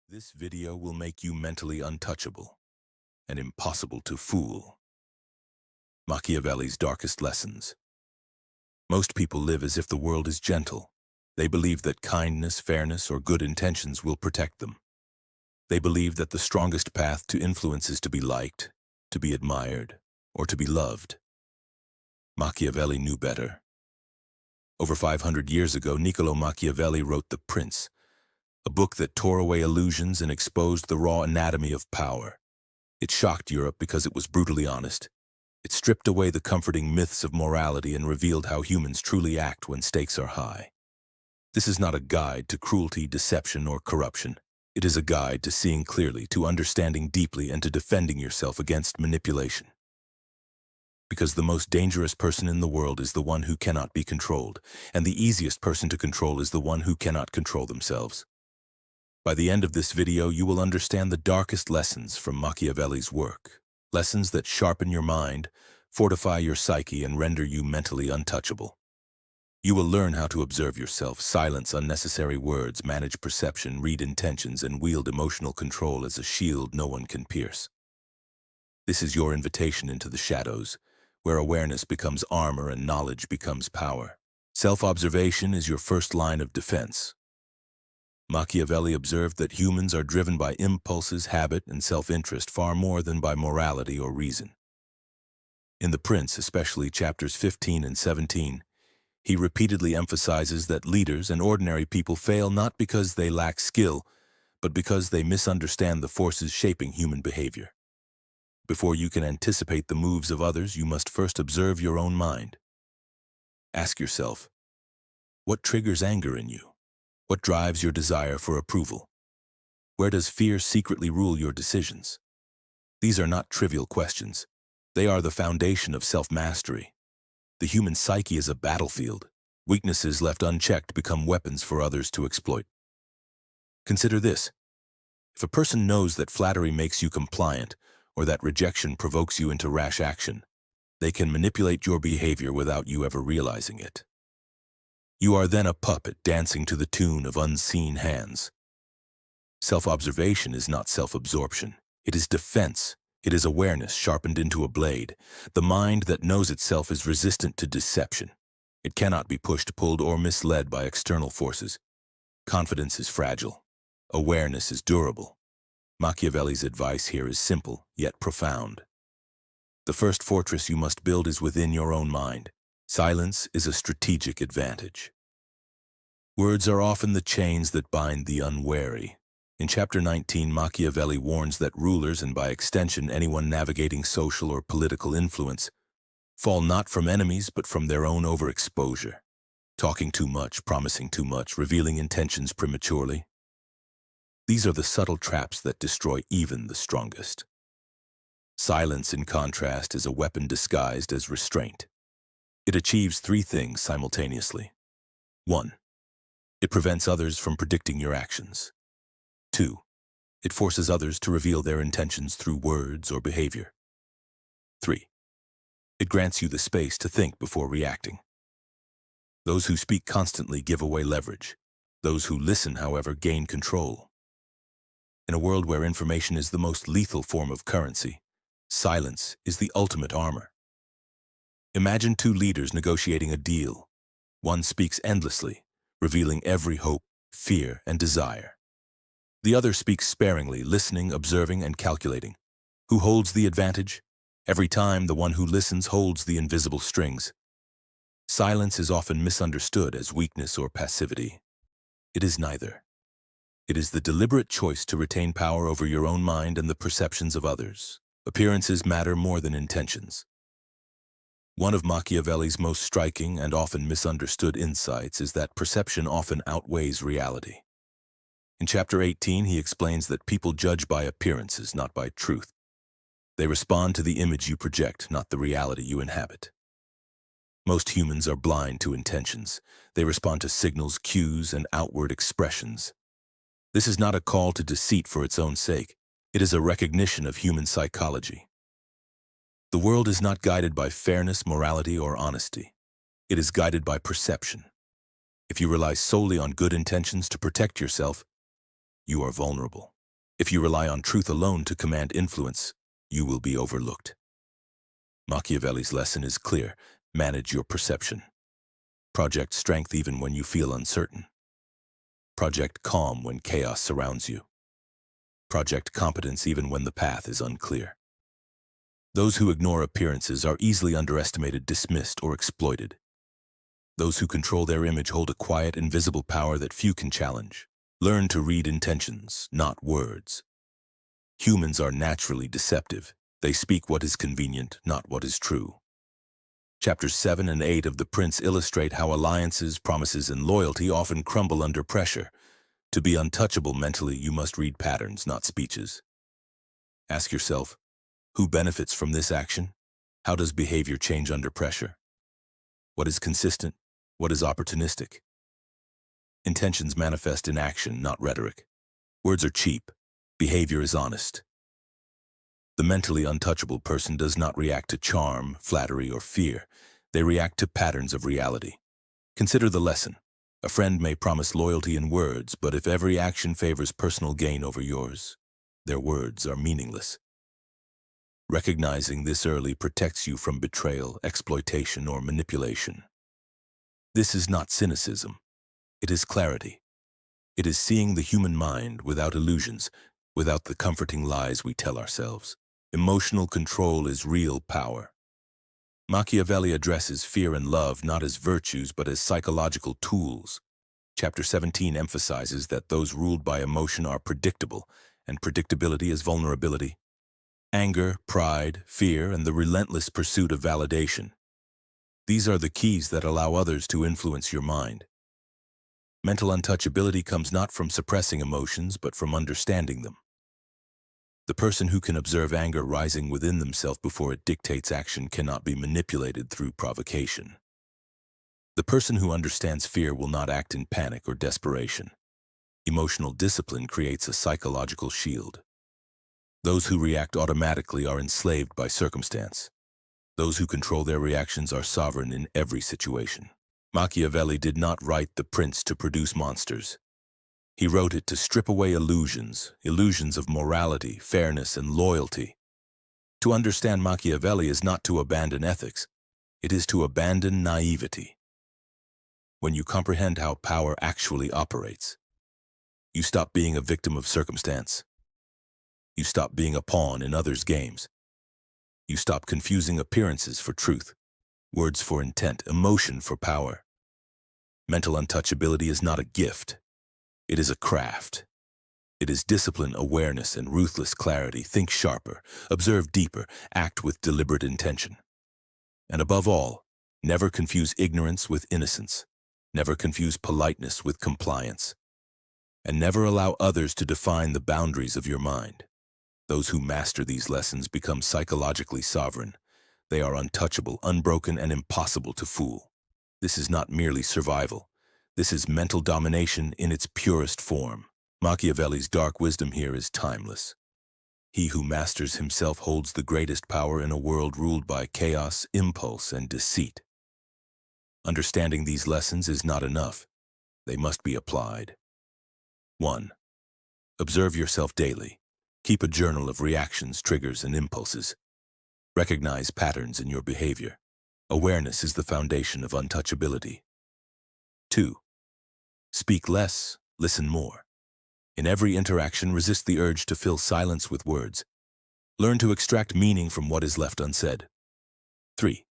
This video will make you mentally untouchable and impossible to fool. Machiavelli's darkest lessons. Most people live as if the world is gentle. They believe that kindness, fairness, or good intentions will protect them. They believe that the strongest path to influence is to be liked, to be admired, or to be loved. Machiavelli knew better. Over 500 years ago, Niccolò Machiavelli wrote The Prince, a book that tore away illusions and exposed the raw anatomy of power. It shocked Europe because it was brutally honest. It stripped away the comforting myths of morality and revealed how humans truly act when stakes are high. This is not a guide to cruelty, deception, or corruption. It is a guide to seeing clearly, to understanding deeply, and to defending yourself against manipulation. Because the most dangerous person in the world is the one who cannot be controlled, and the easiest person to control is the one who cannot control themselves. By the end of this video, you will understand the darkest lessons from Machiavelli's work. Lessons that sharpen your mind, fortify your psyche, and render you mentally untouchable. You will learn how to observe yourself, silence unnecessary words, manage perception, read intentions, and wield emotional control as a shield no one can pierce. This is your invitation into the shadows, where awareness becomes armor and knowledge becomes power. Self-observation is your first line of defense. Machiavelli observed that humans are driven by impulses, habit, and self-interest far more than by morality or reason. In The Prince, especially chapters 15 and 17, he repeatedly emphasizes that leaders and ordinary people fail not because they lack skill, but because they misunderstand the forces shaping human behavior. Before you can anticipate the moves of others, you must first observe your own mind. Ask yourself, what triggers anger in you? What drives your desire for approval? Where does fear secretly rule your decisions? These are not trivial questions. They are the foundation of self-mastery. The human psyche is a battlefield. Weaknesses left unchecked become weapons for others to exploit. Consider this. If a person knows that flattery makes you compliant, or that rejection provokes you into rash action, they can manipulate your behavior without you ever realizing it. You are then a puppet dancing to the tune of unseen hands. Self-observation is not self-absorption. It is defense. It is awareness sharpened into a blade. The mind that knows itself is resistant to deception. It cannot be pushed, pulled, or misled by external forces. Confidence is fragile. Awareness is durable. Machiavelli's advice here is simple, yet profound. The first fortress you must build is within your own mind. Silence is a strategic advantage. Words are often the chains that bind the unwary. In chapter 19, Machiavelli warns that rulers, and by extension anyone navigating social or political influence, fall not from enemies but from their own overexposure. Talking too much, promising too much, revealing intentions prematurely. These are the subtle traps that destroy even the strongest. Silence, in contrast, is a weapon disguised as restraint. It achieves three things simultaneously. 1. It prevents others from predicting your actions. 2. It forces others to reveal their intentions through words or behavior. 3. It grants you the space to think before reacting. Those who speak constantly give away leverage. Those who listen, however, gain control. In a world where information is the most lethal form of currency, silence is the ultimate armor. Imagine two leaders negotiating a deal. One speaks endlessly, revealing every hope, fear, and desire. The other speaks sparingly, listening, observing, and calculating. Who holds the advantage? Every time, the one who listens holds the invisible strings. Silence is often misunderstood as weakness or passivity. It is neither. It is the deliberate choice to retain power over your own mind and the perceptions of others. Appearances matter more than intentions. One of Machiavelli's most striking and often misunderstood insights is that perception often outweighs reality. In chapter 18, he explains that people judge by appearances, not by truth. They respond to the image you project, not the reality you inhabit. Most humans are blind to intentions. They respond to signals, cues, and outward expressions. This is not a call to deceit for its own sake. It is a recognition of human psychology. The world is not guided by fairness, morality, or honesty. It is guided by perception. If you rely solely on good intentions to protect yourself, you are vulnerable. If you rely on truth alone to command influence, you will be overlooked. Machiavelli's lesson is clear. Manage your perception. Project strength even when you feel uncertain. Project calm when chaos surrounds you. Project competence even when the path is unclear. Those who ignore appearances are easily underestimated, dismissed, or exploited. Those who control their image hold a quiet, invisible power that few can challenge. Learn to read intentions, not words. Humans are naturally deceptive. They speak what is convenient, not what is true. Chapters 7 and 8 of The Prince illustrate how alliances, promises, and loyalty often crumble under pressure. To be untouchable mentally, you must read patterns, not speeches. Ask yourself, who benefits from this action? How does behavior change under pressure? What is consistent? What is opportunistic? Intentions manifest in action, not rhetoric. Words are cheap. Behavior is honest. The mentally untouchable person does not react to charm, flattery, or fear. They react to patterns of reality. Consider the lesson. A friend may promise loyalty in words, but if every action favors personal gain over yours, their words are meaningless. Recognizing this early protects you from betrayal, exploitation, or manipulation. This is not cynicism. It is clarity. It is seeing the human mind without illusions, without the comforting lies we tell ourselves. Emotional control is real power. Machiavelli addresses fear and love not as virtues but as psychological tools. Chapter 17 emphasizes that those ruled by emotion are predictable, and predictability is vulnerability. Anger, pride, fear, and the relentless pursuit of validation. These are the keys that allow others to influence your mind. Mental untouchability comes not from suppressing emotions, but from understanding them. The person who can observe anger rising within themselves before it dictates action cannot be manipulated through provocation. The person who understands fear will not act in panic or desperation. Emotional discipline creates a psychological shield. Those who react automatically are enslaved by circumstance. Those who control their reactions are sovereign in every situation. Machiavelli did not write The Prince to produce monsters. He wrote it to strip away illusions of morality, fairness, and loyalty. To understand Machiavelli is not to abandon ethics. It is to abandon naivety. When you comprehend how power actually operates, you stop being a victim of circumstance. You stop being a pawn in others' games. You stop confusing appearances for truth, words for intent, emotion for power. Mental untouchability is not a gift. It is a craft. It is discipline, awareness, and ruthless clarity. Think sharper, observe deeper, act with deliberate intention. And above all, never confuse ignorance with innocence. Never confuse politeness with compliance. And never allow others to define the boundaries of your mind. Those who master these lessons become psychologically sovereign. They are untouchable, unbroken, and impossible to fool. This is not merely survival. This is mental domination in its purest form. Machiavelli's dark wisdom here is timeless. He who masters himself holds the greatest power in a world ruled by chaos, impulse, and deceit. Understanding these lessons is not enough. They must be applied. 1. Observe yourself daily. Keep a journal of reactions, triggers, and impulses. Recognize patterns in your behavior. Awareness is the foundation of untouchability. 2. Speak less, listen more. In every interaction, resist the urge to fill silence with words. Learn to extract meaning from what is left unsaid. 3.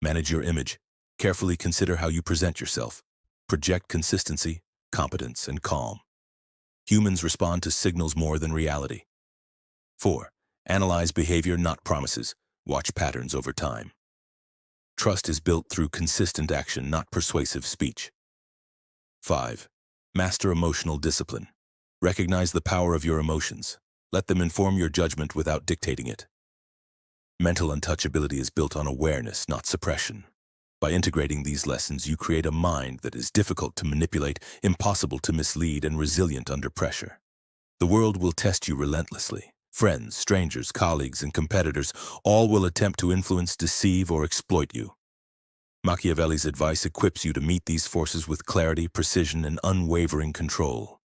Manage your image. Carefully consider how you present yourself. Project consistency, competence, and calm. Humans respond to signals more than reality. 4. Analyze behavior, not promises. Watch patterns over time. Trust is built through consistent action, not persuasive speech. 5. Master emotional discipline. Recognize the power of your emotions. Let them inform your judgment without dictating it. Mental untouchability is built on awareness, not suppression. By integrating these lessons, you create a mind that is difficult to manipulate, impossible to mislead, and resilient under pressure. The world will test you relentlessly. Friends, strangers, colleagues, and competitors all will attempt to influence, deceive, or exploit you. Machiavelli's advice equips you to meet these forces with clarity, precision, and unwavering control.